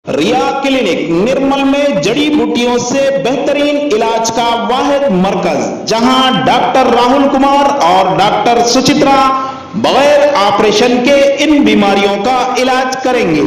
रिया clinic निर्मल में जड़ी बूटियों से बेहतरीन इलाज का वाहिद मरकज, जहां डॉक्टर राहुल कुमार और डॉक्टर सुचित्रा बगैर ऑपरेशन के इन बीमारियों का इलाज करेंगे।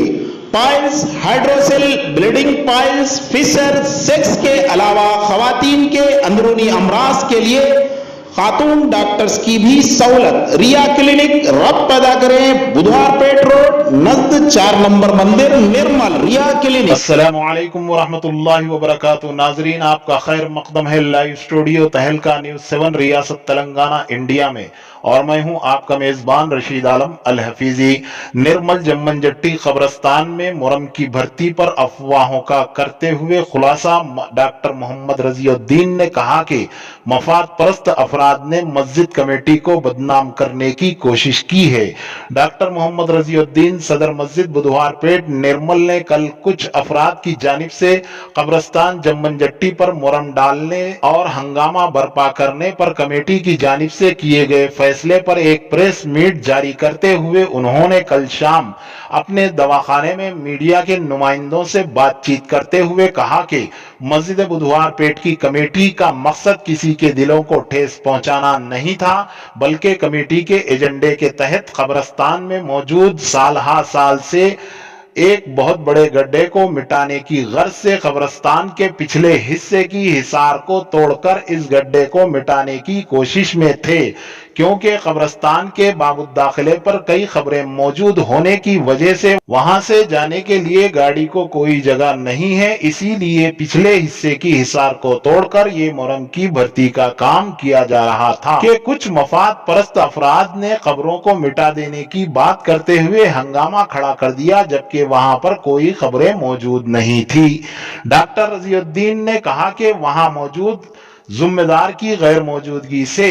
Piles, hydrocele, bleeding piles, fissure, sex के अलावा खवातीन के अंदरूनी अमराज के लिए खातून डॉक्टर्स की भी सहूलत। रिया क्लिनिक रब पैदा करें, बुधवार पेट रोड नजद 4 नंबर मंदिर, निर्मल। रिया क्लिनिक। अस्सलामु अलैकुम वरहमतुल्लाहि वबरकातुहू। नाजरीन, आपका खैर मकदम है लाइव स्टूडियो तहलका न्यूज़ 7 रियासत तेलंगाना इंडिया में, और मैं हूं आपका मेजबान रशीद आलम अल हफीजी। निर्मल जम्मनजट्टी कब्रस्तान में मुरम की भर्ती पर अफवाहों का करते हुए खुलासा डॉक्टर मोहम्मद रजीउद्दीन ने कहा कि मफाद परस्त अफराद ने मस्जिद कमेटी को बदनाम करने की कोशिश की है। डॉक्टर मोहम्मद रजीउद्दीन सदर मस्जिद बुधवार पेट निर्मल ने कल कुछ अफराद की जानिब से कब्रस्तान जम्मनजट्टी पर मुरम डालने और हंगामा बर्पा करने पर कमेटी की जानिब से किए गए फैसले पर एक प्रेस मीट जारी करते हुए उन्होंने कल शाम अपने दवाखाने में मीडिया के नुमाइंदों से बातचीत करते हुए कहा कि मस्जिद बुधवार पेट की कमेटी का मकसद किसी के दिलों को ठेस पहुंचाना नहीं था, बल्कि कमेटी के एजेंडे के तहत कब्रस्तान में मौजूद साल से एक बहुत बड़े गड्ढे को मिटाने की गर्ज से कब्रस्तान के पिछले हिस्से की हिसार को तोड़कर इस गड्ढे को मिटाने की कोशिश में थे। क्योंकि कब्रस्तान के बाबुद दाखिले पर कई खबरें मौजूद होने की वजह से वहां से जाने के लिए गाड़ी को कोई जगह नहीं है, इसीलिए पिछले हिस्से की हिसार को तोड़कर ये मुरम की भर्ती का काम किया जा रहा था कि कुछ मफाद परस्त अफराद ने खबरों को मिटा देने की बात करते हुए हंगामा खड़ा कर दिया, जबकि वहां पर कोई खबरें मौजूद नहीं थी। डॉक्टर रजीउद्दीन ने कहा कि वहां मौजूद जिम्मेदार की गैर मौजूदगी से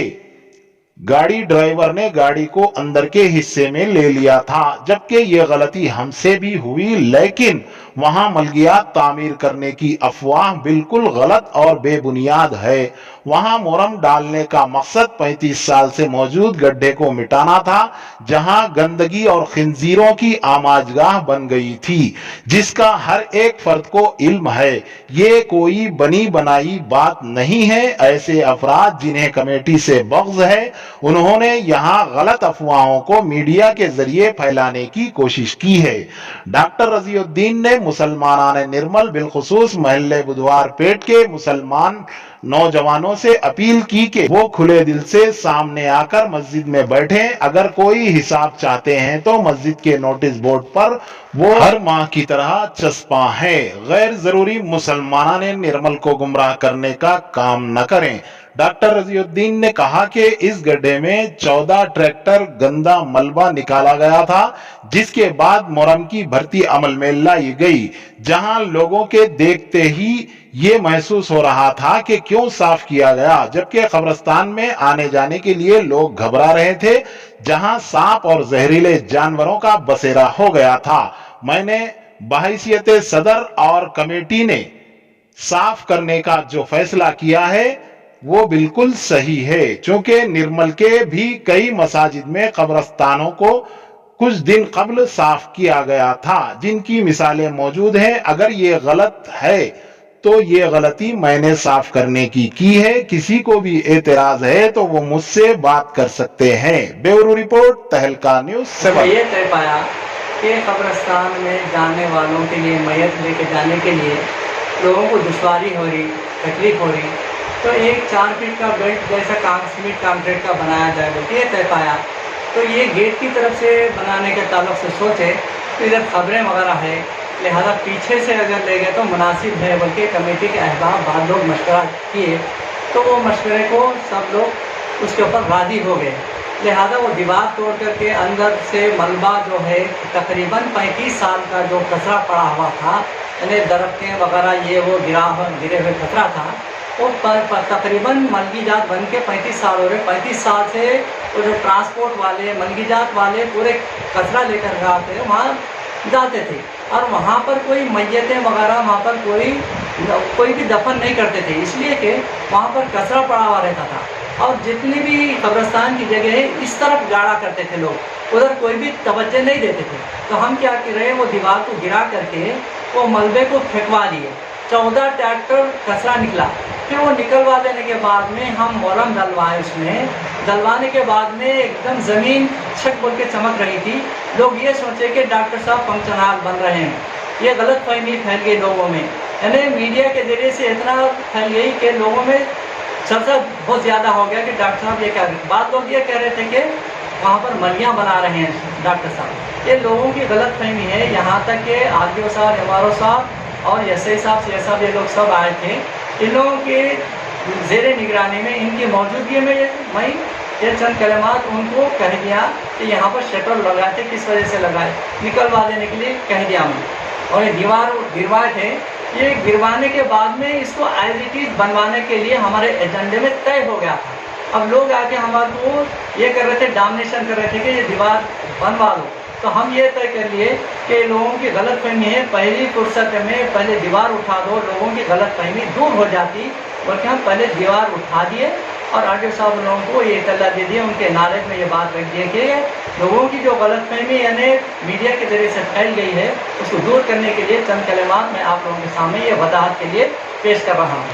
गाड़ी ड्राइवर ने गाड़ी को अंदर के हिस्से में ले लिया था, जबकि यह गलती हमसे भी हुई, लेकिन वहां मलगियात तामीर करने की अफवाह बिल्कुल गलत और बेबुनियाद है। वहां मुरम डालने का मकसद 35 साल से मौजूद गड्ढे को मिटाना था, जहां गंदगी और खिंजीरों की आमाजगाह बन गई थी, जिसका हर एक फर्द को इल्म है। ये कोई बनी बनाई बात नहीं है। ऐसे अफराद जिन्हें कमेटी से बग़्ज़ है, उन्होंने यहां गलत अफवाहों को मीडिया के जरिए फैलाने की कोशिश की है। डॉक्टर रजीउद्दीन ने मुसलमानाने निर्मल बिलखुसूस महल्ले बुधवार पेट के मुसलमान नौजवानों से अपील की कि वो खुले दिल से सामने आकर मस्जिद में बैठें। अगर कोई हिसाब चाहते हैं तो मस्जिद के नोटिस बोर्ड पर वो हर माह की तरह चस्पा है। गैर जरूरी मुसलमानाने निर्मल को गुमराह करने का काम न करें। डॉक्टर रजीउद्दीन ने कहा कि इस गड्ढे में 14 ट्रैक्टर गंदा मलबा निकाला गया था, जिसके बाद मुरम की भर्ती अमल में लाई गई, जहां लोगों के देखते ही ये महसूस हो रहा था कि क्यों साफ किया गया, जबकि कब्रस्तान में आने जाने के लिए लोग घबरा रहे थे, जहां सांप और जहरीले जानवरों का बसेरा हो गया था। मैंने बहैसियत सदर और कमेटी ने साफ करने का जो फैसला किया है वो बिल्कुल सही है, क्योंकि निर्मल के भी कई मसाजिद में कब्रस्तानों को कुछ दिन कबल साफ किया गया था, जिनकी मिसालें मौजूद हैं। अगर ये गलत है तो ये गलती मैंने साफ करने की है। किसी को भी एतराज है तो वो मुझसे बात कर सकते हैं। ब्यूरो रिपोर्ट तहलका न्यूज़ 7। ये तय पाया कि कब्रस्तान में जाने वालों के लिए, मैयत लेके जाने के लिए लोगों को दुश्वारी हो रही, तकलीफ हो रही, तो एक 4 फीट का बेल्ट जैसा सीमेंट कंक्रीट का बनाया जाए, ये तय पाया। तो ये गेट की तरफ से बनाने के ताल्लुक से सोचे तो इधर खबरें वगैरह है, लिहाजा पीछे से अगर ले गए तो मुनासिब है। बल्कि कमेटी के अहबाब बाद लोग मशवरा किए तो वो मशवरे को सब लोग उसके ऊपर राज़ी हो गए। लिहाजा वो दीवार तोड़ करके अंदर से मलबा जो है तकरीबन 35 साल का जो कचरा पड़ा हुआ था, यानी दरख्तें वगैरह ये वो गिरे हुए कचरा था, वो तकरीबन मलगीजात बन के 35 साल हो रहे। 35 साल से वो जो ट्रांसपोर्ट वाले, मलगीजात वाले पूरे कचरा लेकर आते वहाँ जाते थे, और वहाँ पर कोई मैयतें वगैरह वहाँ पर कोई भी दफन नहीं करते थे, इसलिए कि वहाँ पर कचरा पड़ा हुआ रहता था। और जितनी भी कब्रस्तान की जगह है इस तरफ गाड़ा करते थे लोग, उधर कोई भी तवज्जो नहीं देते थे। तो हम क्या कर रहे हैं, वो दीवार को गिरा करके वो मलबे को फेंकवा दिए। 14 ट्रैक्टर कचरा निकला। फिर वो निकलवा देने के बाद में हम मोरम डलवाए, उसमें डलवाने के बाद में एकदम ज़मीन छक बोल के चमक रही थी। लोग ये सोचे कि डॉक्टर साहब फंक्शन हॉल बन रहे हैं। ये गलत फहमी फैल गई लोगों में, यानी मीडिया के ज़रिए से इतना फैल गई कि लोगों में चर्चा बहुत ज़्यादा हो गया कि डॉक्टर साहब ये कह रहे। बाद लोग ये कह रहे थे कि वहाँ पर मलियाँ बना रहे हैं डॉक्टर साहब। ये लोगों की गलत फहमी है। यहाँ तक कि आरटीओ साहब, एमआरओ साहब और एसआई साहब, सीएस साहब, ये लोग सब आए थे। इन लोगों के ज़ेरे निगरानी में, इनकी मौजूदगी में मैं ये चंद कलमात उनको कह दिया कि यहाँ पर शटर लगाए थे, किस वजह से लगाए, निकलवा देने के लिए कह दिया मैं। और ये दीवार गिरवाए थे, ये गिरवाने के बाद में इसको एज इट इज़ बनवाने के लिए हमारे एजेंडे में तय हो गया था। अब लोग आके हमारे को ये कर रहे थे, डोमिनेशन कर रहे थे कि ये दीवार बनवा लो। तो हम ये तय कर लिए कि लोगों की गलत फहमी है, पहली फुर्सत में पहले दीवार उठा दो, लोगों की गलत फहमी दूर हो जाती। बल्कि हम पहले दीवार उठा दिए और आरटीओ साहब लोगों को ये इत्तला दे दिए, उनके नॉलेज में ये बात रख दी कि लोगों की जो गलत फहमी यानी मीडिया के ज़रिए से फैल गई है, उसको दूर करने के लिए चंद कलमात मैं आप लोगों के सामने ये वजाहत के लिए पेश कर रहा हूँ।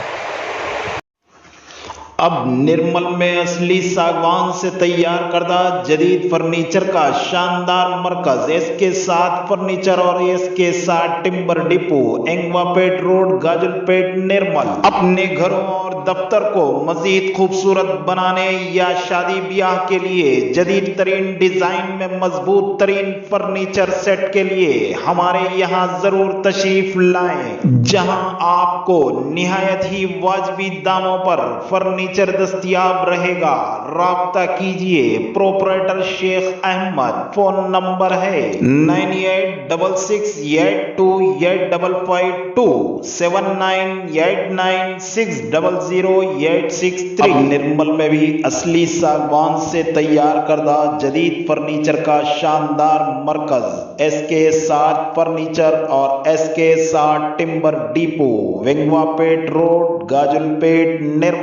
अब निर्मल में असली सागवान से तैयार करदा जदीद फर्नीचर का शानदार मरकज एसके साथ फर्नीचर और एसके साथ टिम्बर डिपो, एंगवापेट रोड, गाजलपेट, निर्मल। अपने घरों और दफ्तर को मजीद खूबसूरत बनाने या शादी ब्याह के लिए जदीद तरीन डिजाइन में मजबूत तरीन फर्नीचर सेट के लिए हमारे यहाँ जरूर तशरीफ लाएं, जहां आपको निहायत ही वाजबी दामों पर फर्नीचर दस्तयाब रहेगा। राब्ता कीजिए proprietor Shaikh Ahmed. Phone number है 9866828552 7989600863। निर्मल में भी असली सागवान से तैयार करदा जदीद फर्नीचर का शानदार मरकज एसके साथ फर्नीचर और एसके साथ टिम्बर डिपो, वेंगवापेट रोड, गाजलपेट, निर्मल।